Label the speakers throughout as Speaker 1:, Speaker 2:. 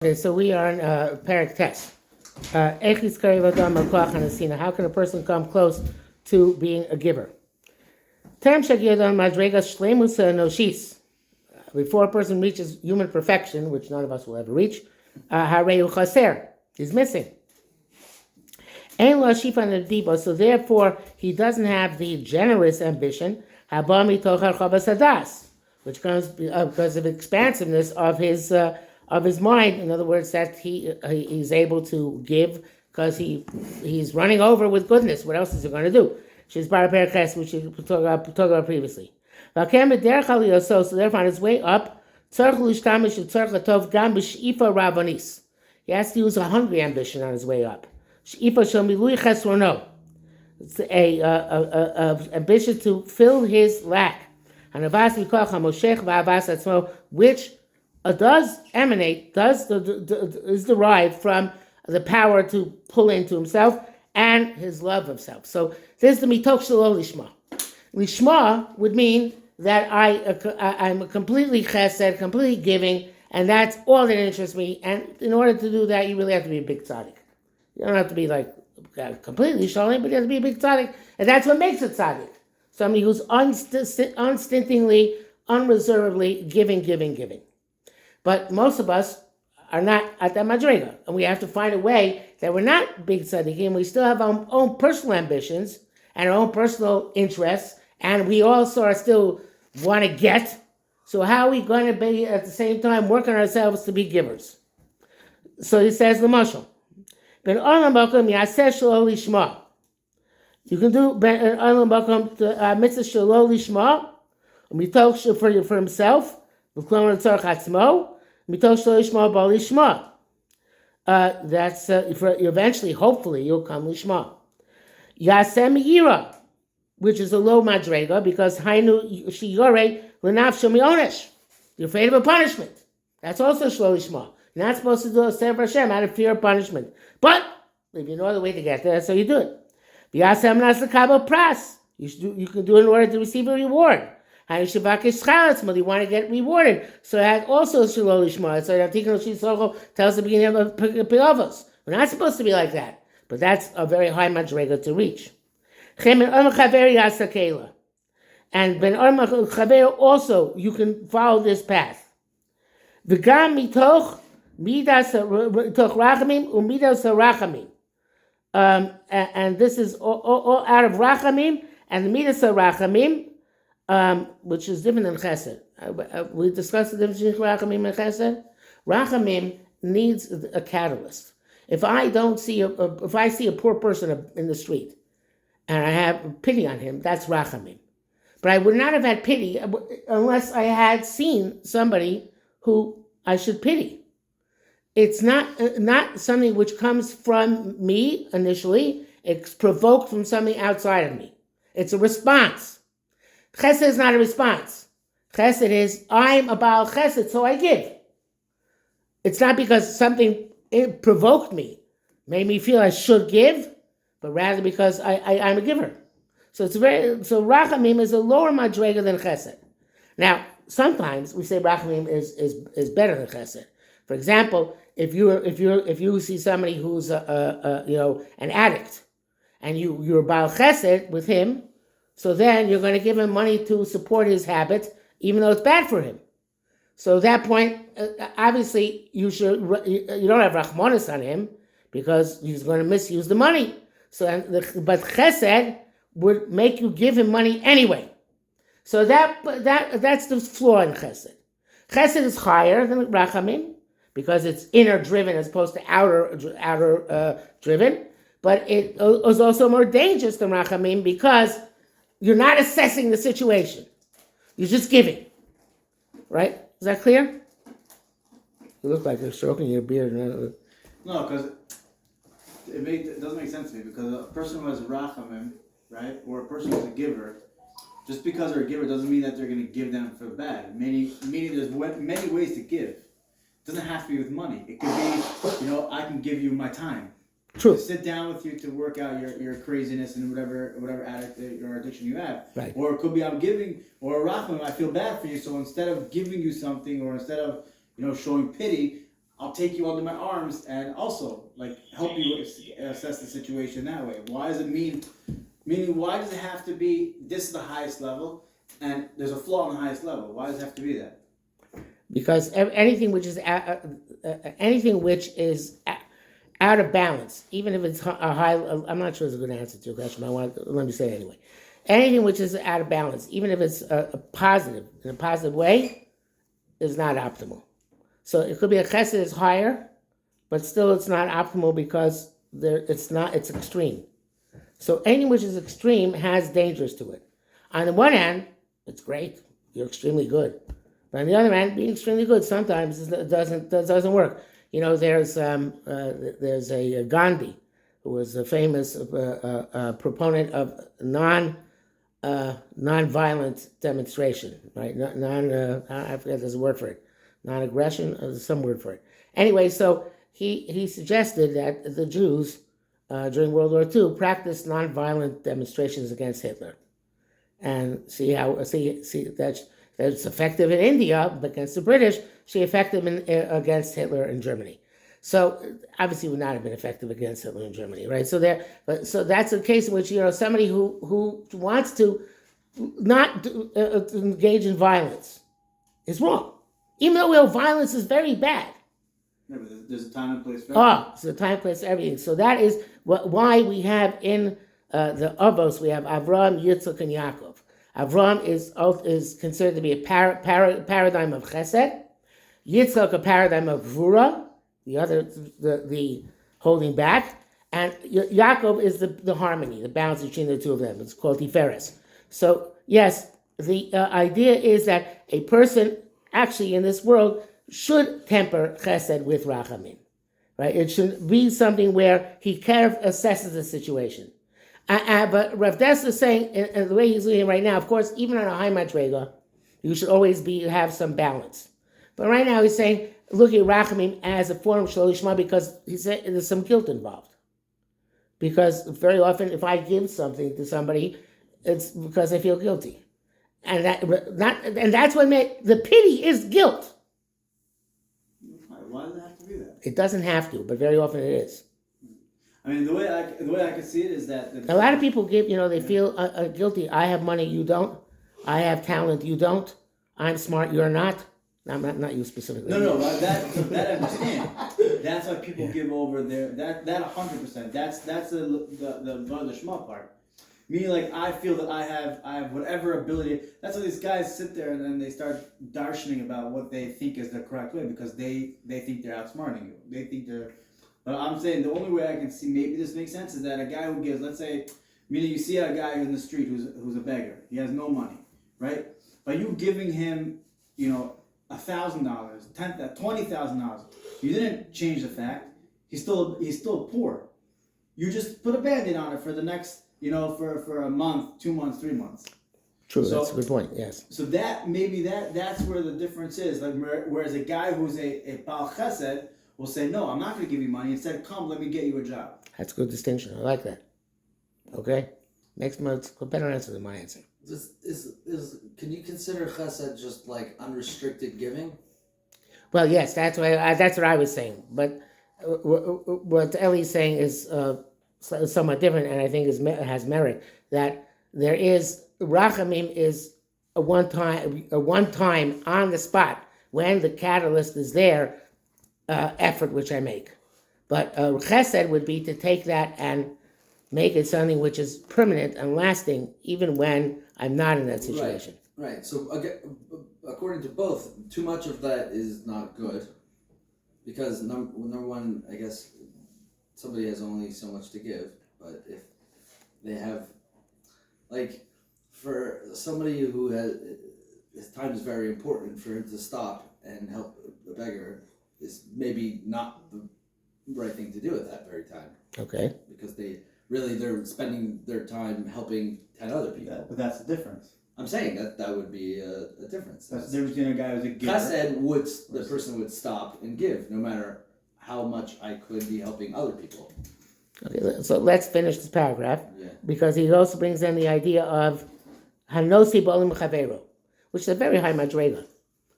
Speaker 1: Okay, so we are in Perek Tes. How can a person come close to being a giver? Before a person reaches human perfection, which none of us will ever reach, he's missing. So therefore, he doesn't have the generous ambition, which comes because of expansiveness of his mind. In other words, that he's able to give because he's running over with goodness. What else is he going to do? She's bar Perek, which we talked about previously. So therefore, on his way up, he has to use a hungry ambition on his way up. It's a ambition to fill his lack. Which is derived from the power to pull into himself and his love of self. So this is the mitoch shelo lishma. Lishma would mean that I'm completely chesed, completely giving, and that's all that interests me. And in order to do that, you really have to be a big tzaddik. You don't have to be like completely shalom, but you have to be a big tzaddik, and that's what makes a tzaddik. Somebody who's unstintingly, unreservedly giving. But most of us are not at that madriga, and we have to find a way that we're not big tzaddikim. We still have our own personal ambitions and our own personal interests, and we also are still want to get. So how are we going to be at the same time working ourselves to be givers? So he says the mashal. Ben olam bakum yaseh shelo lishma. You can do ben olam bakum mitzvah shelo lishma, mitoch for himself, v'klomar tzarich atzmo, mitoch shelo lishma bal lishma. That's for eventually, hopefully, you'll come lishma. Yaseh miyira, which is a low madrega, because hainu shiyore l'nafsho mionesh. You're afraid of a punishment. That's also shelo lishma. You're not supposed to do a sefer Hashem out of fear of punishment. But if you know the way to get there, that's how you do it. You can do it in order to receive a reward. You want to get rewarded. So that also is shelo lishma. So that Tikkun Shishol tells the beginning of Pilavos. We're not supposed to be like that. But that's a very high madrega to reach. And Ben Orma Chaver also, you can follow this path. V'gam mitoch midas rachamim umidas rachamim. And this is all out of rachamim and the midas rachamim, which is different than chesed. We discussed the difference between rachamim and chesed. Rachamim needs a catalyst. If I see a poor person in the street and I have pity on him, that's rachamim. But I would not have had pity unless I had seen somebody who I should pity. It's not something which comes from me initially. It's provoked from something outside of me. It's a response. Chesed is not a response. Chesed is, I'm a Baal Chesed, so I give. It's not because something provoked me, made me feel I should give, but rather because I'm a giver. So Rachamim is a lower madrega than Chesed. Now, sometimes we say Rachamim is better than Chesed. For example, if you see somebody who's an addict, and you're Baal Chesed with him, so then you're going to give him money to support his habit, even though it's bad for him. So at that point, obviously you don't have Rachmanis on him because he's going to misuse the money. But Chesed would make you give him money anyway. So that's the flaw in Chesed. Chesed is higher than Rachamim because it's inner driven as opposed to outer driven. But it is also more dangerous than Rachamim because you're not assessing the situation. You're just giving. Right? Is that clear? You look like you're stroking your beard.
Speaker 2: No, because it doesn't make sense to me. Because a person who has rachamim, right, or a person who's a giver, just because they're a giver doesn't mean that they're going to give them for bad. Meaning there's many ways to give. It doesn't have to be with money. It could be, I can give you my time.
Speaker 1: True.
Speaker 2: To sit down with you to work out your craziness and whatever addiction you have.
Speaker 1: Right.
Speaker 2: Or it could be I'm giving, or rachamim, I feel bad for you, so instead of giving you something, or instead of showing pity, I'll take you under my arms and also like help you assess the situation that way. Why does it meaning why does it have to be this is the highest level and there's a flaw on the highest level? Why does it have to be that?
Speaker 1: Because anything which is out of balance, even if it's a high, I'm not sure it's a good answer to your question, but let me say it anyway. Anything which is out of balance, even if it's a positive, in a positive way, is not optimal. So it could be a chesed is higher, but still it's not optimal because it's extreme. So anything which is extreme has dangers to it. On the one hand, it's great, you're extremely good. But on the other hand, being extremely good sometimes doesn't work. You know, there's a Gandhi who was a famous proponent of non-violent demonstration, right? I forget there's a word for it. Non-aggression, there's some word for it. Anyway, so he suggested that the Jews during World War II practiced non-violent demonstrations against Hitler, and see that's effective in India, but against the British, she effective against Hitler in Germany. So obviously would not have been effective against Hitler in Germany, right? So that's a case in which somebody who wants to not engage in violence is wrong, even though violence is very bad.
Speaker 2: Yeah, but there's a time and place for
Speaker 1: everything. So the time and place for everything. So that is why we have in the Avos we have Avraham, Yitzchak, and Yaakov. Avraham is considered to be a paradigm of Chesed. Yitzchak a paradigm of Gvura, the holding back, and Yaakov is the harmony, the balance between the two of them. It's called Tiferes. So yes, the idea is that a person actually in this world should temper Chesed with Rachamim, right? It should be something where he assesses the situation. But Rav Dessler is saying, the way he's doing it right now, of course, even on a high madrega, you should always have some balance. But right now he's saying, look at Rachamim as a form of Shalom Lishma because he said there's some guilt involved. Because very often, if I give something to somebody, it's because I feel guilty, and that's what the pity is guilt.
Speaker 2: Why does it have to be that?
Speaker 1: It doesn't have to, but very often it is.
Speaker 2: I mean, the way I can see it is that
Speaker 1: a lot of people give, they feel guilty. I have money, you don't. I have talent, you don't. I'm smart, you're not. Not you specifically.
Speaker 2: No, that I understand. That's why people give over that 100%. That's the Shema part. Meaning, like, I feel that I have whatever ability. That's why these guys sit there and then they start darshaning about what they think is the correct way because they think they're outsmarting you. They think they're. But I'm saying the only way I can see maybe this makes sense is that a guy who gives, let's say, meaning you see a guy in the street who's a beggar. He has no money, right? By you giving him, $1,000, $20,000, you didn't change the fact. He's still poor. You just put a Band-Aid on it for the next, for a month, 2 months, 3 months.
Speaker 1: True, that's a good point. Yes.
Speaker 2: So that's where the difference is. Like whereas a guy who's a Baal Chesed will say, no, I'm not going to give you money. Instead, come, let me get you a job.
Speaker 1: That's a good distinction. I like that. Okay, makes a better answer than my answer.
Speaker 3: Can you consider chesed just like unrestricted giving?
Speaker 1: Well, yes, that's what I was saying. But what Ellie's saying is somewhat different, and I think has merit. That there is rachamim is a one time on the spot when the catalyst is there effort which I make. But chesed would be to take that and make it something which is permanent and lasting, even when I'm not in that situation.
Speaker 3: Right. So according to both, too much of that is not good, because number one, I guess somebody has only so much to give. But if they have, like, for somebody who his time is very important, for him to stop and help a beggar is maybe not the right thing to do at that very time.
Speaker 1: Okay.
Speaker 3: Because they're spending their time helping 10 other people.
Speaker 2: But that's the difference.
Speaker 3: I'm saying that would be a difference.
Speaker 2: That's the difference between a guy who's a giver.
Speaker 3: Chesed the person would stop and give, no matter how much I could be helping other people.
Speaker 1: Okay, so let's finish this paragraph,
Speaker 3: Yeah.
Speaker 1: because he also brings in the idea of hanosi b'olim chavero, which is a very high madrega.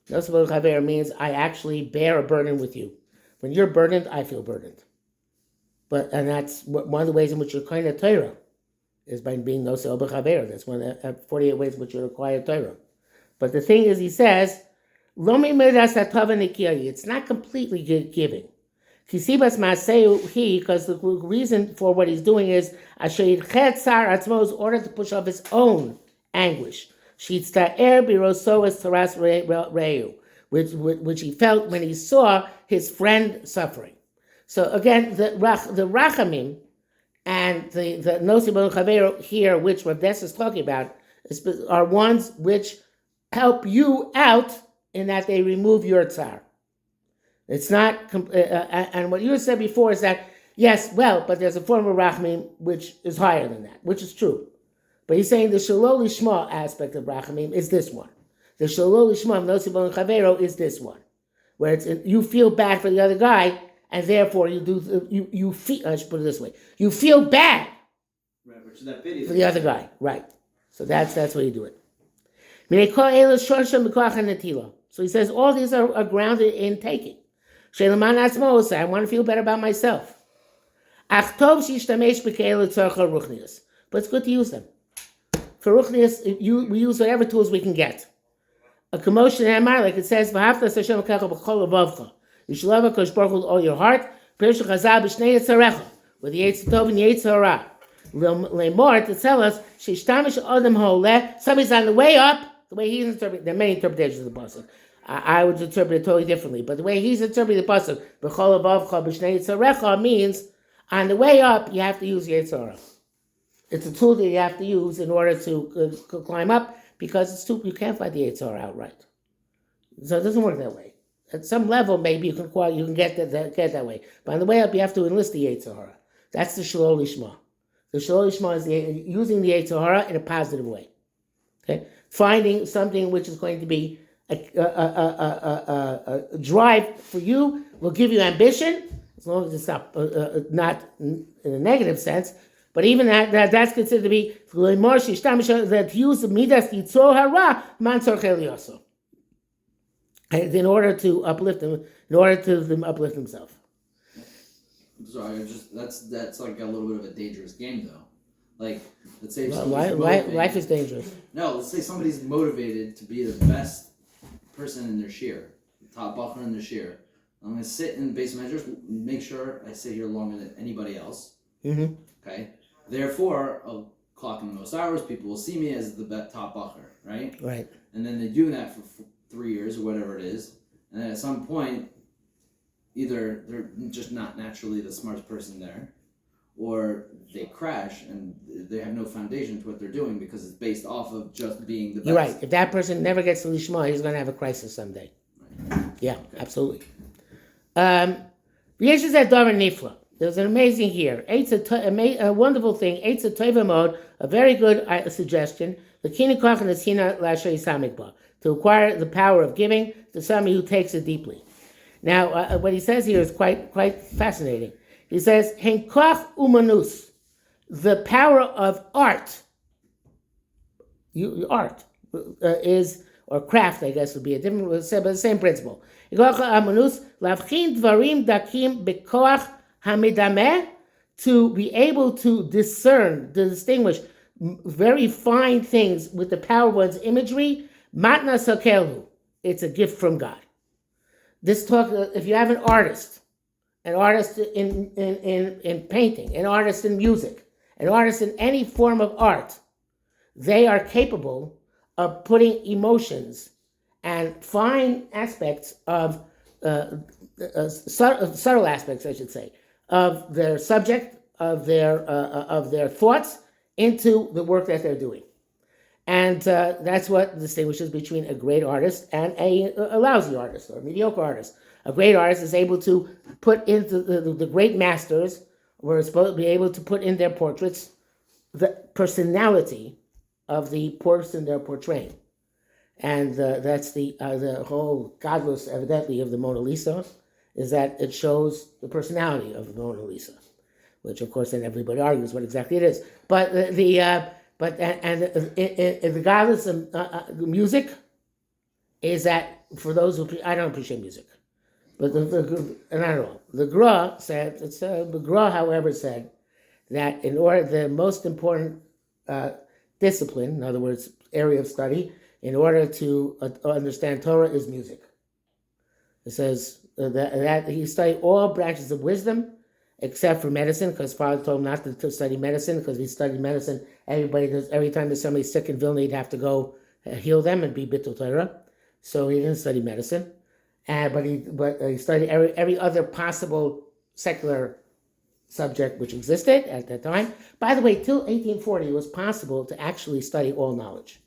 Speaker 1: Hanosi b'olim chavero means I actually bear a burden with you. When you're burdened, I feel burdened. And that's one of the ways in which you're kind of Torah is by being no sel b'chaver. That's one of the 48 ways in which you require Torah. But the thing is, he says, it's not completely giving. Because the reason for what he's doing is in order to push off his own anguish. Which he felt when he saw his friend suffering. So again, the rachamim and the nosi b'chavero here, which Rav Dessler is talking about, are ones which help you out in that they remove your tsar. It's not, and what you said before is that, yes, well, but there's a form of rachamim which is higher than that, which is true. But he's saying the shalol lishma aspect of rachamim is this one. The shalol lishma of nosi b'chavero is this one, where you feel bad for the other guy, and therefore you feel. I should put it this way: you feel bad for the other guy, right? So that's why you do it. So he says all these are grounded in taking. I want to feel better about myself. But it's good to use them. For ruchnius, we use whatever tools we can get. A commotion in Amar, like it says, you should love HaKadosh Baruch Hu with all your heart. With the Yetzer Tov and Yetzer Hara. Lemor, to tell us, somebody's on the way up. The way he's interpreting, there are many interpretations of the pasuk. I would interpret it totally differently. But the way he's interpreting the pasuk, means on the way up, you have to use Yetzer Hara. It's a tool that you have to use in order to climb up, because you can't fight the Yetzer Hara outright. So it doesn't work that way. At some level, maybe you can get that way. But on the way up, you have to enlist the Yetzer Hara. That's the Shalol Lishma. The Shalol Lishma is using the Yetzer Hara in a positive way. Okay, finding something which is going to be a drive for you, will give you ambition, as long as it's not in a negative sense. But even that's considered to be that use of midas yitzor hara man tzorchel yoso. In order to uplift him, uplift himself.
Speaker 3: Sorry, that's like a little bit of a dangerous game, though. Like, let's say
Speaker 1: life is dangerous.
Speaker 3: No, let's say somebody's motivated to be the best person in their shir, top bacher in their shir. I'm going to sit in the base measures, make sure I sit here longer than anybody else.
Speaker 1: Mm-hmm.
Speaker 3: Okay? Therefore, I'll clock in the most hours. People will see me as the top bacher, right?
Speaker 1: Right.
Speaker 3: And then they're doing that for 3 years or whatever it is. And then at some point, either they're just not naturally the smartest person there, or they crash and they have no foundation to what they're doing because it's based off of just being the best.
Speaker 1: You're right. If that person never gets to Lishma, he's going to have a crisis someday. Right. Yeah, okay. Absolutely. There's an amazing here. A wonderful thing. Eitz a tova mode. A very good suggestion. To acquire the power of giving to somebody who takes it deeply. Now, what he says here is quite fascinating. He says, "Henkoch umanus," the power of art. Art is, or craft, I guess would be a different, but the same principle. Umanus lavchin dvarim dakim bekoach hamidameh, to be able to discern, to distinguish very fine things with the power of one's imagery. Matna sakelhu, it's a gift from God. This talk, if you have an artist in painting, an artist in music, an artist in any form of art, they are capable of putting emotions and fine aspects of subtle aspects, I should say, of their subject, of their thoughts into the work that they're doing. And that's what distinguishes between a great artist and a lousy artist or a mediocre artist. A great artist is able to put into the great masters were supposed to be able to put in their portraits the personality of the person they're portraying. And that's the whole godless, evidently, of the Mona Lisa, is that it shows the personality of the Mona Lisa, which, of course, then everybody argues what exactly it is. But the godless music is that, for those who, I don't appreciate music. But not at all. The Gra said, the Gra, however, said that in order, the most important discipline, in other words, area of study, in order to understand Torah is music. It says that he studied all branches of wisdom except for medicine, because father told him not to study medicine, because if he studied medicine, every time there's somebody sick in Vilna, he'd have to go heal them and be Bittul Torah. So he didn't study medicine. But he studied every other possible secular subject which existed at that time. By the way, till 1840, it was possible to actually study all knowledge.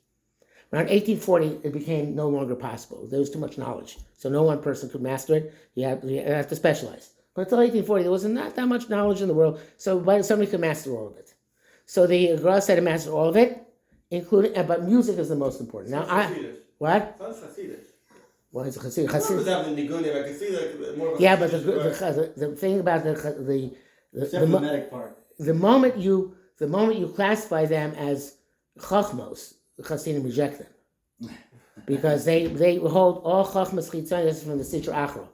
Speaker 1: Around 1840, it became no longer possible. There was too much knowledge, so no one person could master it. You have to specialize. But until 1840, there was not that much knowledge in the world, so somebody could master all of it. So the Gra said to master all of it, including, but music is the most important. Now, what? Well, it's Chassid. Yeah, but the thing about the
Speaker 2: part.
Speaker 1: The moment you classify them as chachmos, the Chassidim reject them because they hold all chachmos chitzonius from the Sitra Achra.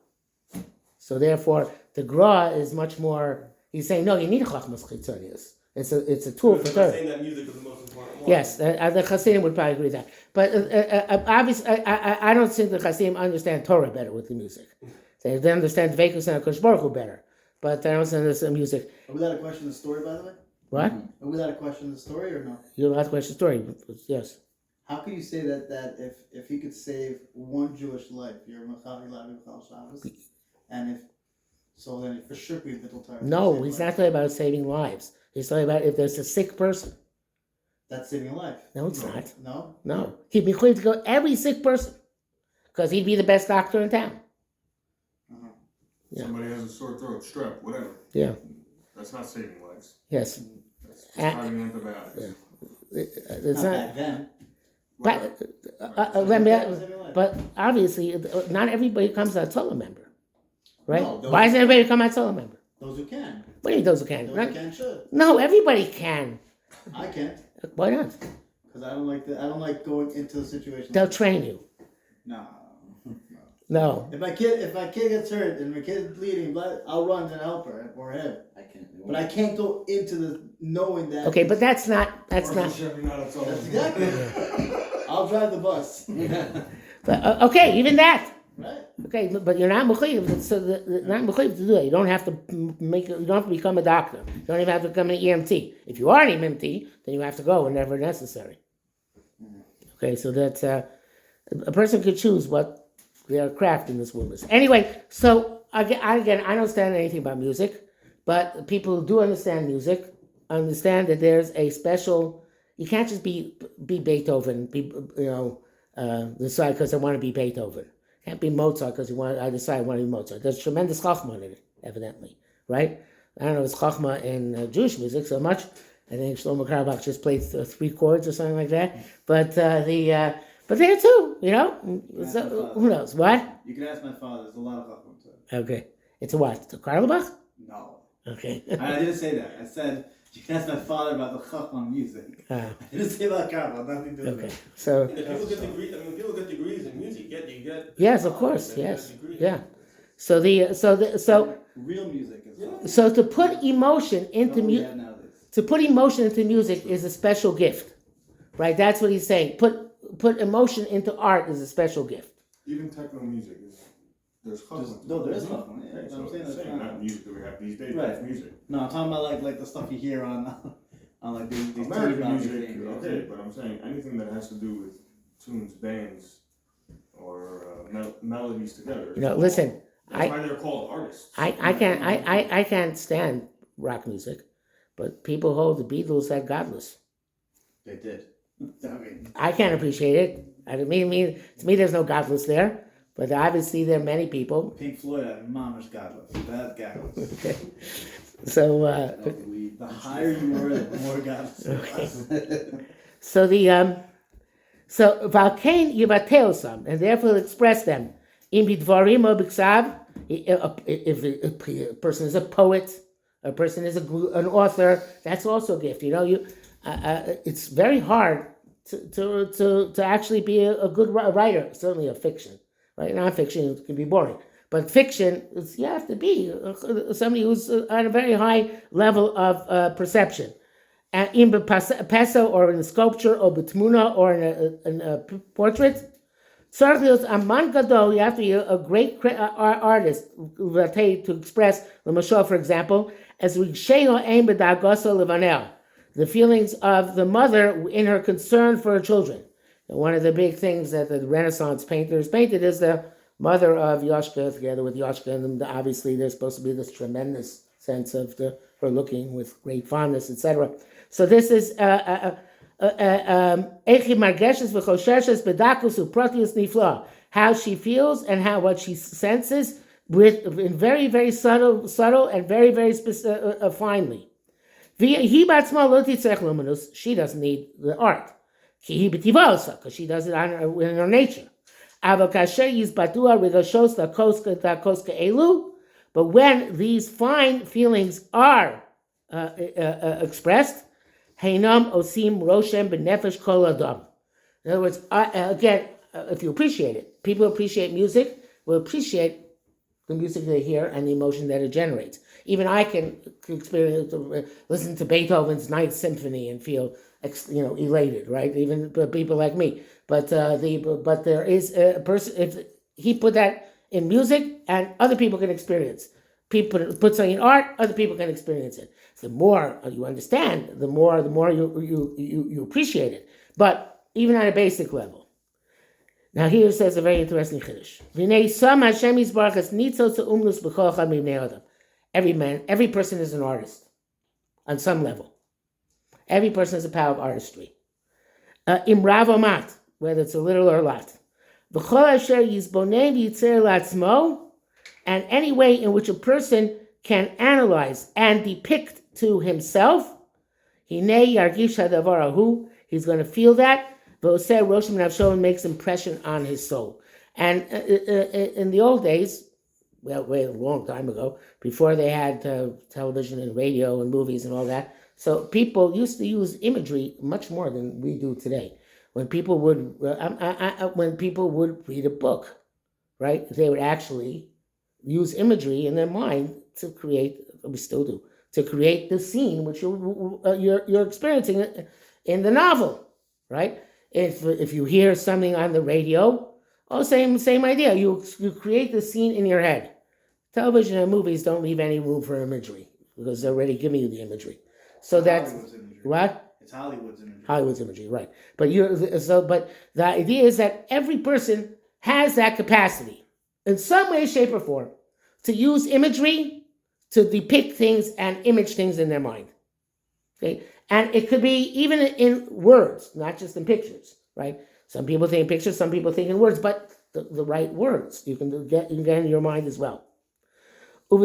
Speaker 1: So therefore, the Gra is much more. He's saying no, you need chachmos chitzonius. It's a tool for Torah.
Speaker 4: Saying that music is the most important one.
Speaker 1: Yes, the Chassidim would probably agree with that. But obviously, I don't think the Chassidim understand Torah better with the music. They understand Dveikus and HaKadosh Baruch Hu better, but they don't understand the music.
Speaker 2: Are we allowed to question the story, by the way?
Speaker 1: What?
Speaker 2: Are we allowed to question the story or not?
Speaker 1: You're allowed to question the story, yes.
Speaker 2: How can you say that if he could save one Jewish life, you're Machal Ilavi Machal Shabbos, and if so, then for sure be Bittul Torah.
Speaker 1: No, he's not talking about saving lives. He's talking about if there's a sick person.
Speaker 2: That's saving a life.
Speaker 1: No, it's not.
Speaker 2: No.
Speaker 1: He'd be clear to go every sick person because he'd be the best doctor in town.
Speaker 2: Uh-huh.
Speaker 1: Yeah.
Speaker 4: Somebody has a sore throat, strep, whatever.
Speaker 1: Yeah.
Speaker 4: That's not saving lives.
Speaker 1: Yes.
Speaker 4: That's prescribing antibiotics.
Speaker 1: Yeah. It's
Speaker 2: Not
Speaker 1: not.
Speaker 2: back then.
Speaker 1: But obviously, not everybody becomes a Torah member, right?
Speaker 2: No,
Speaker 1: Why doesn't everybody become a Torah member?
Speaker 2: Those who can.
Speaker 1: What do you mean those who can?
Speaker 2: Those who can should.
Speaker 1: No, everybody can.
Speaker 2: I can't.
Speaker 1: Why not?
Speaker 2: Because I don't like going into the situation.
Speaker 1: They'll train you.
Speaker 2: No.
Speaker 1: No.
Speaker 2: If my kid gets hurt and my kid's bleeding, I'll run and help her or him.
Speaker 3: I can't.
Speaker 2: But I can't go into the knowing that.
Speaker 1: Okay, but that's not.
Speaker 4: That's
Speaker 2: Exactly. I'll drive the bus.
Speaker 1: But, okay, even that.
Speaker 2: Right.
Speaker 1: Okay, but you're not mechuyev. So not mechuyev to do that. You don't have to you don't have to become a doctor. You don't even have to become an EMT. If you are an EMT, then you have to go whenever necessary. Okay, so that's a person could choose what their craft in this world is. Anyway, so again, I don't understand anything about music, but people who do understand music understand that there's a special. You can't just be Beethoven. Decide because I want to be Beethoven. Can't be Mozart because I decide I want to be Mozart. There's tremendous chachma in it, evidently, right? I don't know if it's chachma in Jewish music so much. I think Shlomo Carlebach just played 3 chords or something like that. But but there too, So, who knows? What?
Speaker 2: You can ask my father. There's a lot of chachma to it.
Speaker 1: Okay, it's a what? It's a Carlebach?
Speaker 2: No.
Speaker 1: Okay.
Speaker 2: I didn't say that. I said you can ask my father about the chachma music. I didn't say about Carlebach. Nothing to do with
Speaker 1: Okay.
Speaker 2: it.
Speaker 1: So.
Speaker 4: People get degrees. People get degrees in music. You get.
Speaker 1: Yes, of course. Yes. Yeah. So
Speaker 2: Real music is.
Speaker 1: So to put emotion into music.
Speaker 2: nowadays.
Speaker 1: To put emotion into music is a special gift, right? That's what he's saying. Put emotion into art is a special gift.
Speaker 4: Even techno music there's chachma.
Speaker 2: No, there is chachma. Yeah,
Speaker 4: Okay,
Speaker 2: that's
Speaker 4: so
Speaker 2: what I'm
Speaker 4: it's
Speaker 2: saying.
Speaker 4: not music that we have these days.
Speaker 2: Right.
Speaker 4: That's music.
Speaker 2: No, I'm talking about like the stuff you hear on like these
Speaker 4: American
Speaker 2: TV
Speaker 4: music,
Speaker 2: things,
Speaker 4: okay, but I'm saying anything that has to do with tunes, bands, or melodies together.
Speaker 1: Listen.
Speaker 4: That's why they're called artists.
Speaker 1: I can't stand rock music, but people hold the Beatles that godless.
Speaker 2: They did.
Speaker 1: I can't appreciate it. To me, there's no godless there. But obviously, there are many people.
Speaker 2: Pink Floyd had mamish godless. Bad godless.
Speaker 1: Okay. So
Speaker 2: the higher you were, the more godless.
Speaker 1: Okay. So Valkain Yivateosam, and therefore express them. In Bidvarim or Biksav, if a person is a poet, a person is an author, that's also a gift. It's very hard to actually be a good writer, certainly of fiction. Right? Non-fiction can be boring. But fiction, you have to be somebody who's on a very high level of perception. And in peso or in a sculpture or betmuna or in a portrait, Aman Gadol, you have to be a great artist to express the Mashal, for example, as we the feelings of the mother in her concern for her children. And one of the big things that the Renaissance painters painted is the mother of Yoshka together with Yoshka, and obviously there's supposed to be this tremendous sense of her looking with great fondness, etc. So this is how she feels and what she senses in very, very subtle and very, very finely. She doesn't need the art because she does it in her nature. But when these fine feelings are expressed, Heinam osim roshem benefesh kol adam. In other words, again, if you appreciate it, people appreciate music, will appreciate the music they hear and the emotion that it generates. Even I can experience, listen to Beethoven's Ninth Symphony and feel, elated, right? Even people like me. But there is a person, if he put that in music, and other people can experience. People put something in art, other people can experience it. The more you understand, the more you appreciate it. But even on a basic level. Now here it says a very interesting chiddush. Every person is an artist on some level. Every person has a power of artistry. Imrav omat, whether it's a little or a lot. And any way in which a person can analyze and depict to himself, he's going to feel that. Makes impression on his soul. And in the old days, well, way a long time ago, before they had television and radio and movies and all that, so people used to use imagery much more than we do today. When people would read a book, right, they would actually use imagery in their mind to create, we still do, to create the scene which you're experiencing in the novel, right? If you hear something on the radio, same idea. You create the scene in your head. Television and movies don't leave any room for imagery because they're already giving you the imagery. So that's what?
Speaker 2: It's Hollywood's imagery.
Speaker 1: Hollywood's imagery, right? But the idea is that every person has that capacity in some way, shape, or form to use imagery to depict things and image things in their mind. Okay, and it could be even in words, not just in pictures, right? Some people think in pictures, some people think in words, but the right words you can get in your mind as well. And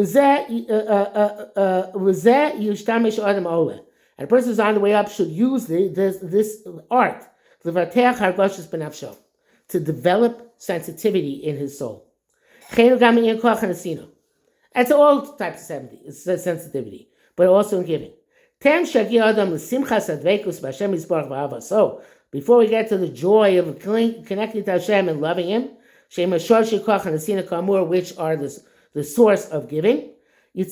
Speaker 1: a person who's on the way up should use this art to develop sensitivity in his soul. That's all types of sensitivity, but also in giving. So, before we get to the joy of connecting to Hashem and loving Him, which are the source of giving, you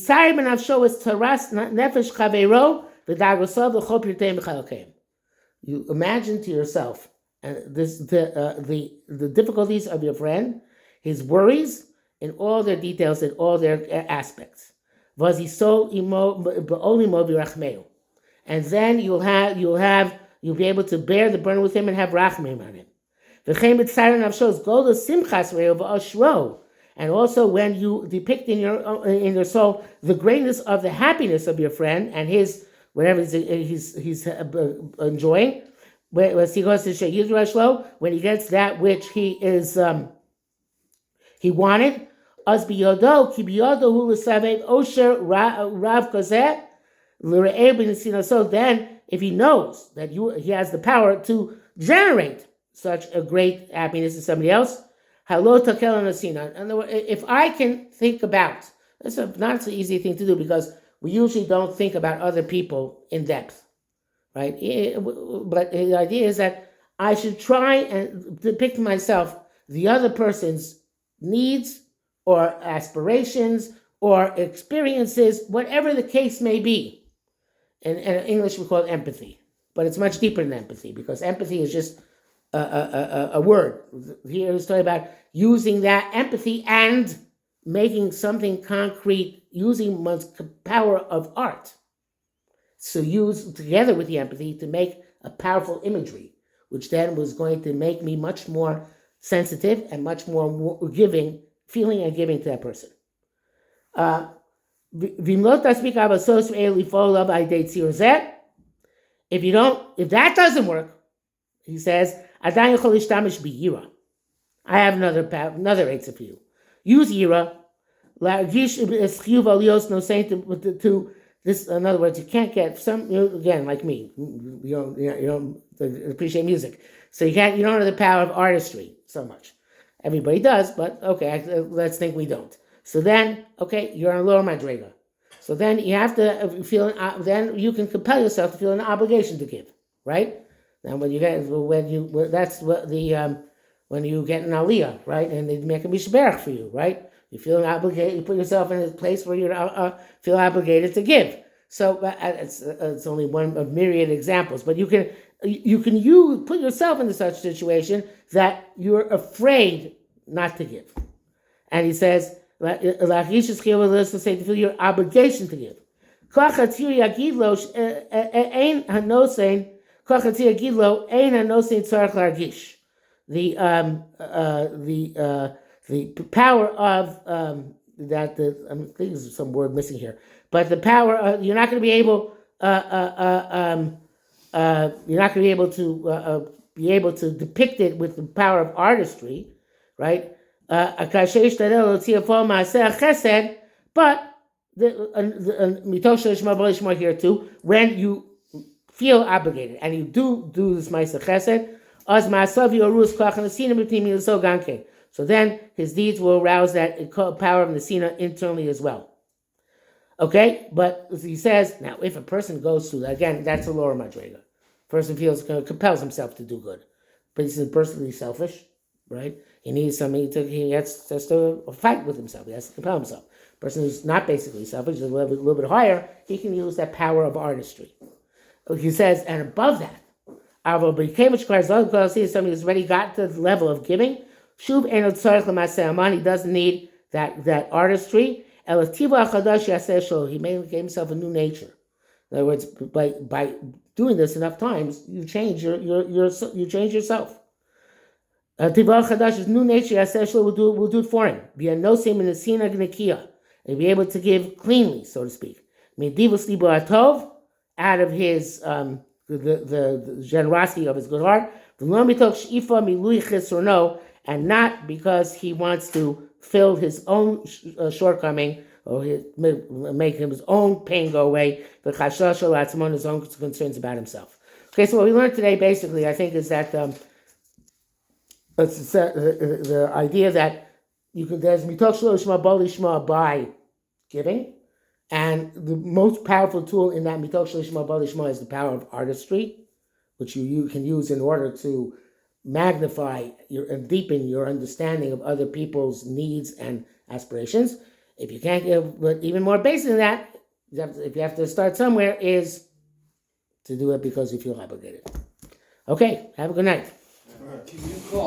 Speaker 1: imagine to yourself the difficulties of your friend, his worries, in all their details, in all their aspects. And then you'll be able to bear the burden with him and have rachmim on him. And also when you depict in your soul the greatness of the happiness of your friend and his whatever he's enjoying, when he goes to when he gets that which he is he wanted. So then, if he knows that he has the power to generate such a great happiness in somebody else, in other words, if I can think about, it's not so easy thing to do because we usually don't think about other people in depth, right? But the idea is that I should try and depict myself the other person's needs, or aspirations or experiences, whatever the case may be. In English, we call it empathy, but it's much deeper than empathy, because empathy is just a word. Here he's talking about using that empathy and making something concrete, using one's power of art. So use together with the empathy to make a powerful imagery, which then was going to make me much more sensitive and much more giving, feeling and giving to that person. If that doesn't work, he says, I have another answer for you. Use yira. To this, in other words, you can't get some. Again, like me, you don't appreciate music, so you don't have the power of artistry so much. Everybody does, but okay, let's think we don't. So then, okay, you're on a lower madrega. So then you have to feel. Then you can compel yourself to feel an obligation to give, right? Then when you get when you get an aliyah, right, and they make a mishberach for you, right? You feel obligated. You put yourself in a place where you feel obligated to give. So it's only one of myriad examples, but you can put yourself into such a situation that you're afraid not to give. And he says, to feel your obligation to give. The power of that I think there's some word missing here, but the power of, you're not going to be able to depict it with the power of artistry, right? But the here too, when you feel obligated and you do this ma'aseh chesed, so then his deeds will arouse that power of Nesina internally as well. Okay, but he says, now if a person goes through that, again, that's a lower madrega. Person compels himself to do good, but he's personally selfish, right? He needs something he has to fight with himself. He has to compel himself. Person who's not basically selfish, a little bit higher, he can use that power of artistry. He says, and above that, somebody who's already got to the level of giving. He doesn't need that artistry. He gave himself a new nature. In other words, by doing this enough times, you change you change yourself. His new nature will do it for him. And be able to give cleanly, so to speak. Out of his the generosity of his good heart. And not because he wants to fill his own shortcoming or make his own pain go away, but his own concerns about himself. Okay, so what we learned today, basically, I think, is that the idea that there's mitoch shelo lishma bo lishma by giving, and the most powerful tool in that mitoch shelo lishma bo lishma is the power of artistry, which you can use in order to magnify and deepen your understanding of other people's needs and aspirations. If you can't give, but even more basic than that, if you have to start somewhere, is to do it because you feel obligated. Okay, have a good night.
Speaker 3: All right, can you call?